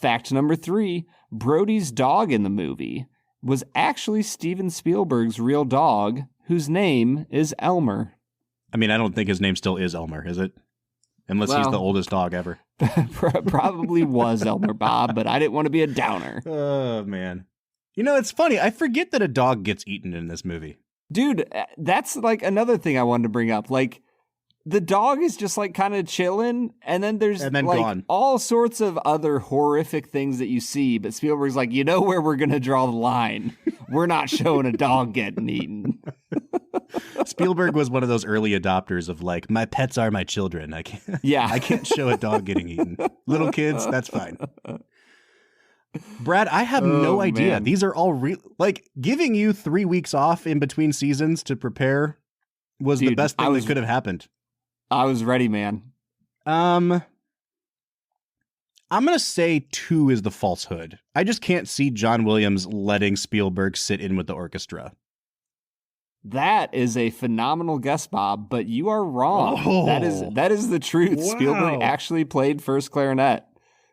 Fact number 3, Brody's dog in the movie was actually Steven Spielberg's real dog, whose name is Elmer. I mean, I don't think his name still is Elmer, is it? Unless he's the oldest dog ever. Probably was Elmer, Bob, but I didn't want to be a downer. Oh, man. You know, it's funny. I forget that a dog gets eaten in this movie. Dude, that's like another thing I wanted to bring up. Like, the dog is just like kind of chilling, and then there's like gone. All sorts of other horrific things that you see, but Spielberg's like, you know where we're going to draw the line. We're not showing a dog getting eaten. Spielberg was one of those early adopters of like, my pets are my children. I can't show a dog getting eaten. Little kids, that's fine. Brad, I have no idea. Man. These are all real. Like, giving you 3 weeks off in between seasons to prepare was the best thing that could have happened. I was ready, man. I'm going to say 2 is the falsehood. I just can't see John Williams letting Spielberg sit in with the orchestra. That is a phenomenal guess, Bob, but you are wrong. Oh, that is the truth. Wow. Spielberg actually played first clarinet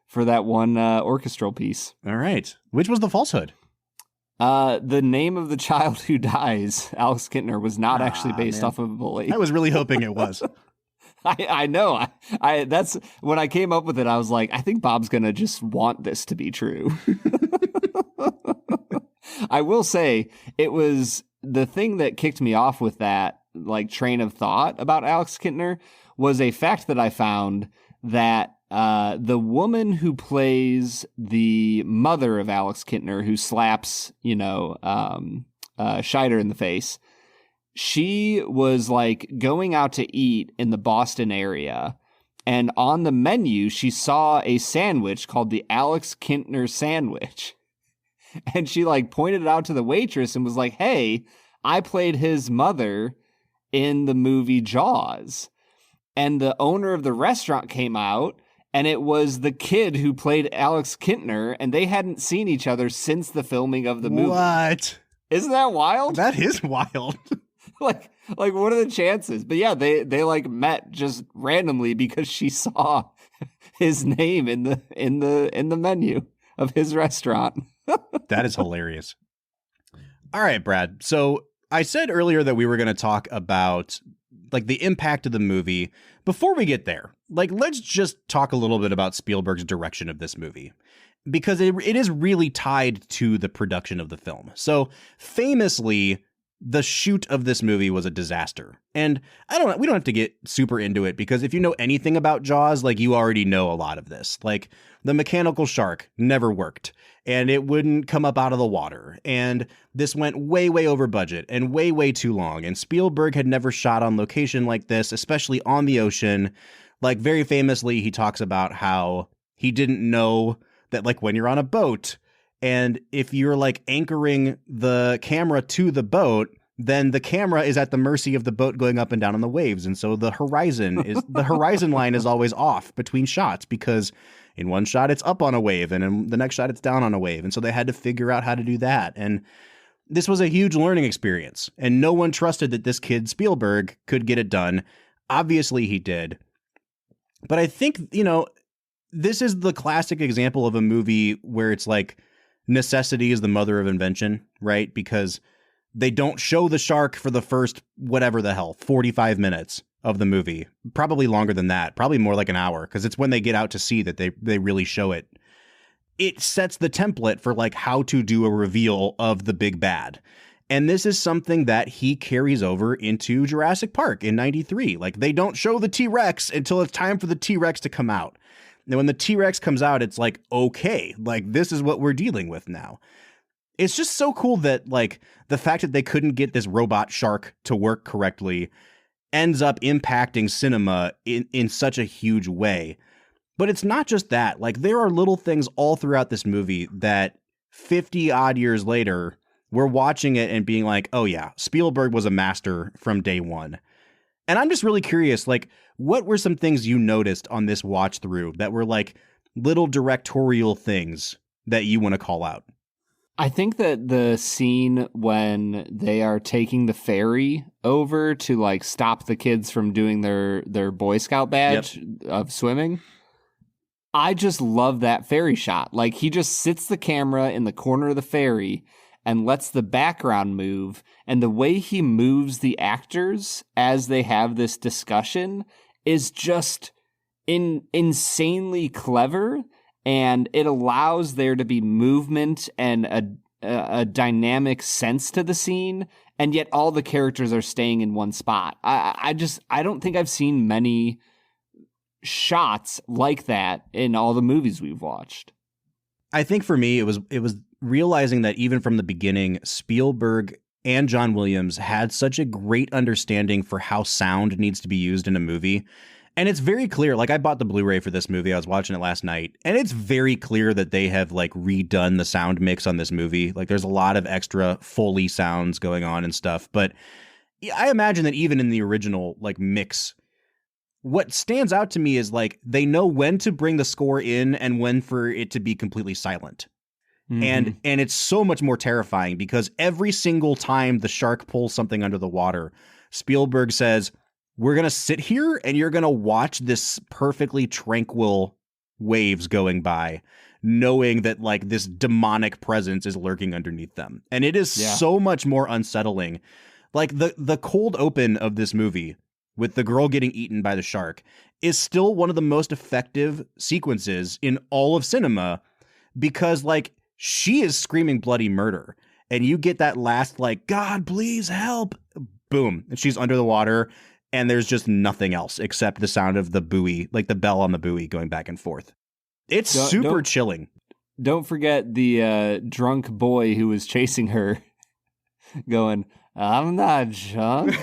for that one orchestral piece. All right. Which was the falsehood? The name of the child who dies, Alex Kintner, was not actually based off of a bully. I was really hoping it was. I know. I that's when I came up with it. I was like, I think Bob's gonna just want this to be true. I will say it was the thing that kicked me off with that like train of thought about Alex Kintner was a fact that I found that the woman who plays the mother of Alex Kintner, who slaps Scheider in the face. She was like going out to eat in the Boston area, and on the menu, she saw a sandwich called the Alex Kintner sandwich. And she like pointed it out to the waitress and was like, hey, I played his mother in the movie Jaws. And the owner of the restaurant came out and it was the kid who played Alex Kintner, and they hadn't seen each other since the filming of the movie. What? Isn't that wild? That is wild. like what are the chances? But yeah, they like met just randomly because she saw his name in the menu of his restaurant. That is hilarious. All right, Brad. So I said earlier that we were going to talk about like the impact of the movie. Before we get there, like, let's just talk a little bit about Spielberg's direction of this movie, because it is really tied to the production of the film. So famously, the shoot of this movie was a disaster. And we don't have to get super into it, because if you know anything about Jaws, like, you already know a lot of this. Like, the mechanical shark never worked, and it wouldn't come up out of the water. And this went way, way over budget and way, way too long. And Spielberg had never shot on location like this, especially on the ocean. Like, very famously, he talks about how he didn't know that, like, when you're on a boat, and if you're like anchoring the camera to the boat, then the camera is at the mercy of the boat going up and down on the waves. And so the horizon line is always off between shots, because in one shot it's up on a wave and in the next shot it's down on a wave. And so they had to figure out how to do that. And this was a huge learning experience, and no one trusted that this kid Spielberg could get it done. Obviously he did. But I think, this is the classic example of a movie where it's like, necessity is the mother of invention, right? Because they don't show the shark for the first, whatever the hell, 45 minutes of the movie. Probably longer than that, probably more like an hour, because it's when they get out to sea that they really show it. It sets the template for like how to do a reveal of the big bad. And this is something that he carries over into Jurassic Park in 93. Like, they don't show the T-Rex until it's time for the T-Rex to come out. And when the T-Rex comes out, it's like, okay, like, this is what we're dealing with now. It's just so cool that, like, the fact that they couldn't get this robot shark to work correctly ends up impacting cinema in such a huge way. But it's not just that. Like, there are little things all throughout this movie that 50 odd years later, we're watching it and being like, oh yeah, Spielberg was a master from day one. And I'm just really curious, like, what were some things you noticed on this watch through that were like little directorial things that you want to call out? I think that the scene when they are taking the ferry over to like stop the kids from doing their Boy Scout badge of swimming, I just love that ferry shot. Like, he just sits the camera in the corner of the ferry and lets the background move, and the way he moves the actors as they have this discussion is just insanely clever, and it allows there to be movement and a dynamic sense to the scene, and yet all the characters are staying in one spot. I don't think I've seen many shots like that in all the movies we've watched. I think for me, it was realizing that even from the beginning, Spielberg and John Williams had such a great understanding for how sound needs to be used in a movie. And it's very clear, like, I bought the Blu-ray for this movie. I was watching it last night, and it's very clear that they have like redone the sound mix on this movie. Like, there's a lot of extra Foley sounds going on and stuff. But I imagine that even in the original like mix, what stands out to me is like, they know when to bring the score in and when for it to be completely silent. Mm-hmm. And it's so much more terrifying, because every single time the shark pulls something under the water, Spielberg says, we're going to sit here and you're going to watch this perfectly tranquil waves going by, knowing that like this demonic presence is lurking underneath them. And it is so much more unsettling. Like, the cold open of this movie with the girl getting eaten by the shark is still one of the most effective sequences in all of cinema, because like, she is screaming bloody murder, and you get that last like, God, please help, boom, and she's under the water, and there's just nothing else except the sound of the buoy, like the bell on the buoy going back and forth. It's super chilling. Don't forget the drunk boy who was chasing her going, I'm not drunk.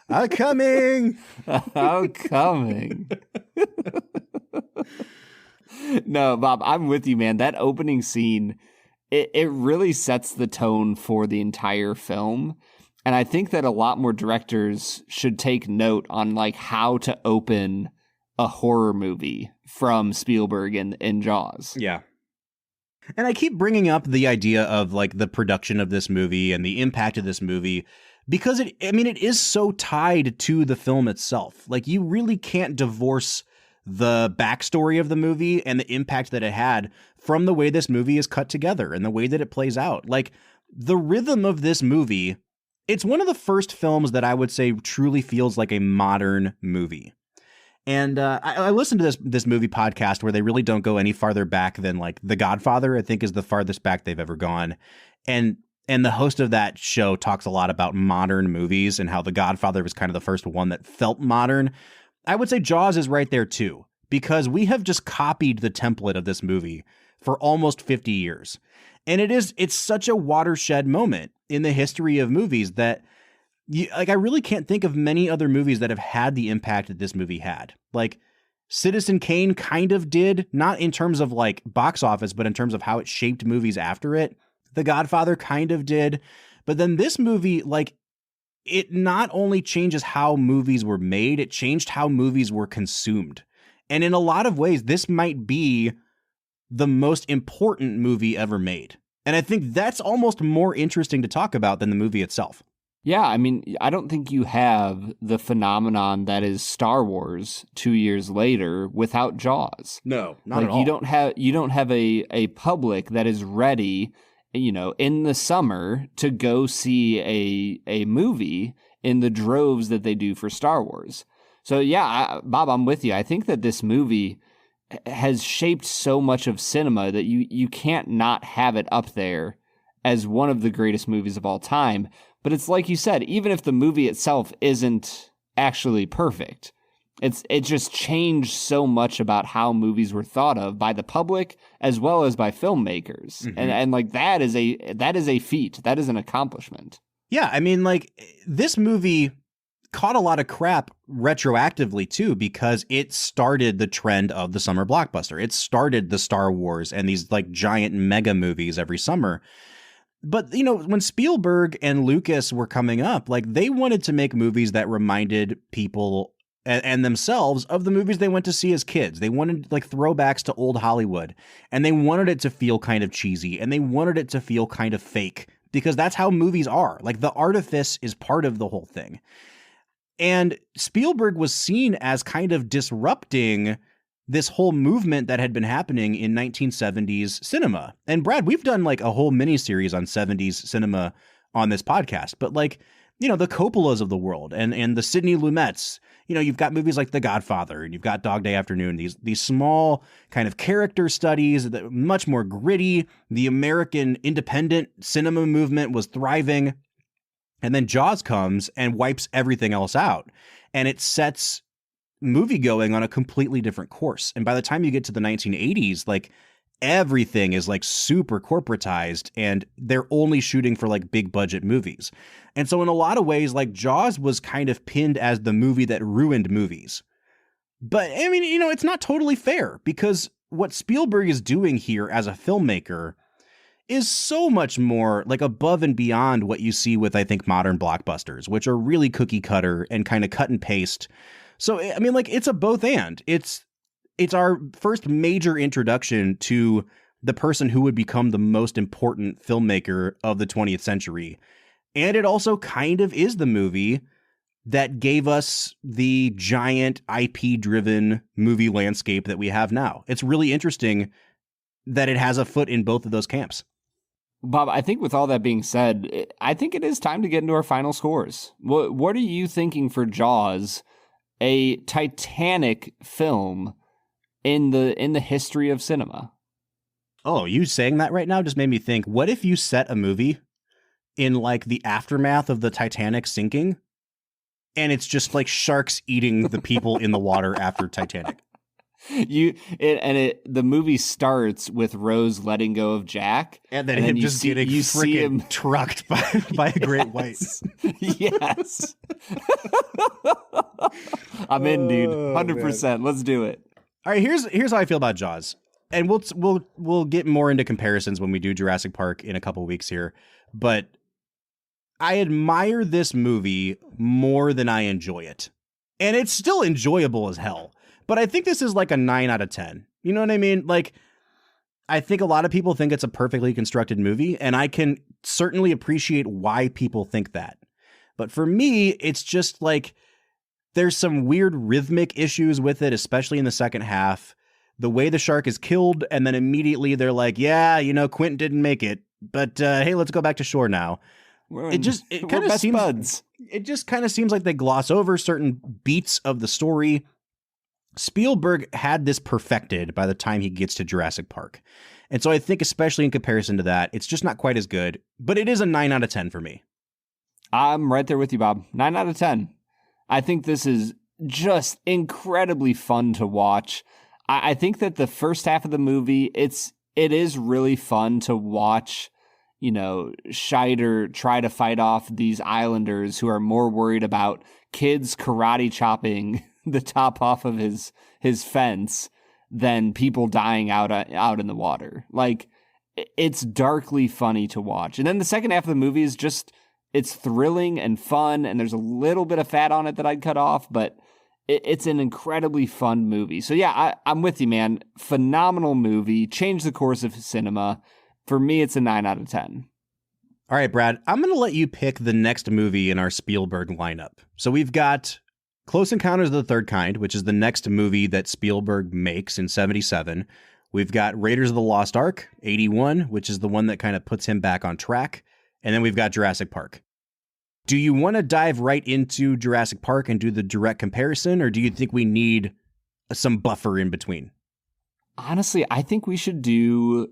I'm coming. I'm coming. No, Bob, I'm with you, man. That opening scene, it really sets the tone for the entire film. And I think that a lot more directors should take note on like how to open a horror movie from Spielberg and Jaws. Yeah. And I keep bringing up the idea of like the production of this movie and the impact of this movie because it is so tied to the film itself. Like you really can't divorce the backstory of the movie and the impact that it had from the way this movie is cut together and the way that it plays out. Like the rhythm of this movie, it's one of the first films that I would say truly feels like a modern movie. And I listened to this movie podcast where they really don't go any farther back than like The Godfather, I think is the farthest back they've ever gone. And the host of that show talks a lot about modern movies and how The Godfather was kind of the first one that felt modern. I would say Jaws is right there too, because we have just copied the template of this movie for almost 50 years. And it's such a watershed moment in the history of movies that I really can't think of many other movies that have had the impact that this movie had. Like Citizen Kane kind of did, not in terms of like box office, but in terms of how it shaped movies after it. The Godfather kind of did. But then this movie, like, it not only changes how movies were made, it changed how movies were consumed. And in a lot of ways, this might be the most important movie ever made. And I think that's almost more interesting to talk about than the movie itself. Yeah, I mean, I don't think you have the phenomenon that is Star Wars 2 years later without Jaws. No, not at all. You don't have a public that is ready, in the summer to go see a movie in the droves that they do for Star Wars. So yeah, Bob, I'm with you. I think that this movie has shaped so much of cinema that you can't not have it up there as one of the greatest movies of all time. But it's like you said, even if the movie itself isn't actually perfect, it just changed so much about how movies were thought of by the public as well as by filmmakers. Mm-hmm. And like that is a feat. That is an accomplishment. Yeah, I mean, like this movie caught a lot of crap retroactively too, because it started the trend of the summer blockbuster. It started the Star Wars and these like giant mega movies every summer. But, when Spielberg and Lucas were coming up, like they wanted to make movies that reminded people and themselves of the movies they went to see as kids. They wanted like throwbacks to old Hollywood, and they wanted it to feel kind of cheesy, and they wanted it to feel kind of fake, because that's how movies are. Like the artifice is part of the whole thing. And Spielberg was seen as kind of disrupting this whole movement that had been happening in 1970s cinema. And Brad, we've done like a whole mini series on 70s cinema on this podcast, but like, the Coppolas of the world and the Sidney Lumets, you've got movies like The Godfather and you've got Dog Day Afternoon, these small kind of character studies that much more gritty. The American independent cinema movement was thriving. And then Jaws comes and wipes everything else out. And it sets movie going on a completely different course. And by the time you get to the 1980s, like everything is like super corporatized and they're only shooting for like big budget movies. And so in a lot of ways, like Jaws was kind of pinned as the movie that ruined movies. But I mean, it's not totally fair, because what Spielberg is doing here as a filmmaker is so much more like above and beyond what you see with, I think, modern blockbusters, which are really cookie cutter and kind of cut and paste. So, I mean, like, it's a both and. It's our first major introduction to the person who would become the most important filmmaker of the 20th century. And it also kind of is the movie that gave us the giant IP-driven movie landscape that we have now. It's really interesting that it has a foot in both of those camps. Bob, I think with all that being said, I think it is time to get into our final scores. What are you thinking for Jaws, a Titanic film in the history of cinema? Oh, you saying that right now just made me think, what if you set a movie in like the aftermath of the Titanic sinking, and it's just like sharks eating the people in the water after Titanic? The movie starts with Rose letting go of Jack, and then him just getting freaking trucked by a great white. Yes. I'm in, dude. 100%. Man. Let's do it. All right, here's how I feel about Jaws. And we'll get more into comparisons when we do Jurassic Park in a couple weeks here. But I admire this movie more than I enjoy it. And it's still enjoyable as hell. But I think this is like a 9 out of 10. You know what I mean? Like, I think a lot of people think it's a perfectly constructed movie, and I can certainly appreciate why people think that. But for me, it's just like there's some weird rhythmic issues with it, especially in the second half. The way the shark is killed, and then immediately they're like, yeah, you know, Quentin didn't make it, but hey, let's go back to shore now. It kind of seems buds. It just kind of seems like they gloss over certain beats of the story. Spielberg had this perfected by the time he gets to Jurassic Park. And so I think, especially in comparison to that, it's just not quite as good, but it is a 9 out of 10 for me. I'm right there with you, Bob. 9 out of 10. I think this is just incredibly fun to watch. I think that the first half of the movie, it is really fun to watch, you know, Scheider try to fight off these islanders who are more worried about kids karate chopping the top off of his fence than people dying out in the water. Like, it's darkly funny to watch. And then the second half of the movie is just, it's thrilling and fun, and there's a little bit of fat on it that I'd cut off, but it's an incredibly fun movie. So yeah, I'm with you, man. Phenomenal movie. Changed the course of cinema. For me, it's a 9 out of 10. All right, Brad, I'm going to let you pick the next movie in our Spielberg lineup. So we've got Close Encounters of the Third Kind, which is the next movie that Spielberg makes in 1977. We've got Raiders of the Lost Ark, 1981, which is the one that kind of puts him back on track. And then we've got Jurassic Park. Do you want to dive right into Jurassic Park and do the direct comparison, or do you think we need some buffer in between? Honestly, I think we should do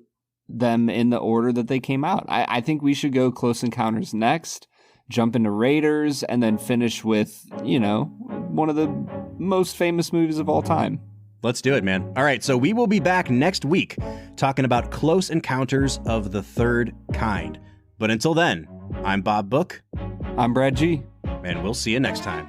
them in the order that they came out. I think we should go Close Encounters next, jump into Raiders, and then finish with, you know, one of the most famous movies of all time. Let's do it, man. All right, so we will be back next week talking about Close Encounters of the Third Kind. But until then, I'm Bob Book. I'm Brad G. And we'll see you next time.